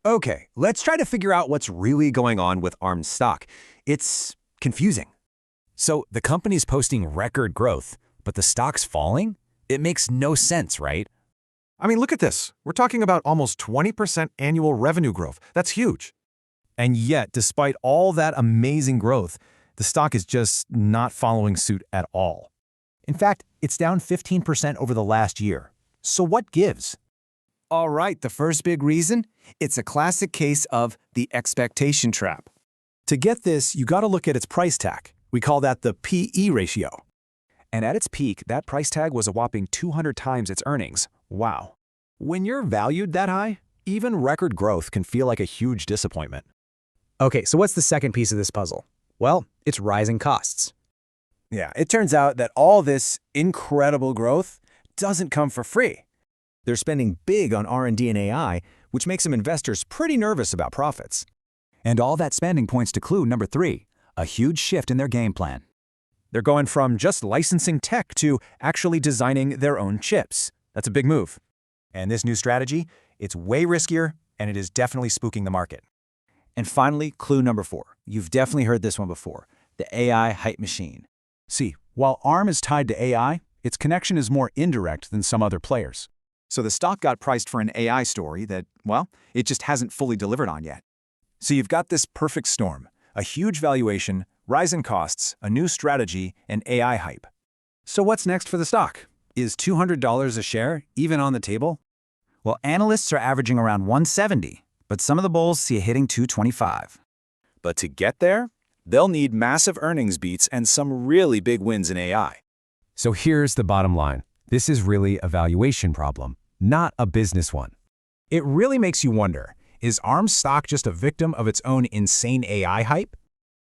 Okay, let's try to figure out what's really going on with ARM's stock. It's confusing. So the company's posting record growth, but the stock's falling? It makes no sense, right? I mean, look at this. We're talking about almost 20% annual revenue growth. That's huge. And yet, despite all that amazing growth, the stock is just not following suit at all. In fact, it's down 15% over the last year. So what gives? All right, the first big reason? It's a classic case of the expectation trap. To get this, you got to look at its price tag. We call that the P/E ratio. And at its peak, that price tag was a whopping 200 times its earnings. Wow. When you're valued that high, even record growth can feel like a huge disappointment. Okay, so what's the second piece of this puzzle? Well, it's rising costs. Yeah, it turns out that all this incredible growth doesn't come for free. They're spending big on R&D and AI, which makes some investors pretty nervous about profits. And all that spending points to clue number 3, a huge shift in their game plan. They're going from just licensing tech to actually designing their own chips. That's a big move. And this new strategy, it's way riskier, and it is definitely spooking the market. And finally, clue number 4. You've definitely heard this one before, the AI hype machine. See, while ARM is tied to AI, its connection is more indirect than some other players. So the stock got priced for an AI story that, well, it just hasn't fully delivered on yet. So you've got this perfect storm, a huge valuation, rise in costs, a new strategy, and AI hype. So what's next for the stock? Is $200 a share even on the table? Well, analysts are averaging around 170, but some of the bulls see it hitting 225. But to get there, they'll need massive earnings beats and some really big wins in AI. So here's the bottom line. This is really a valuation problem, not a business one. It really makes you wonder, is ARM's stock just a victim of its own insane AI hype?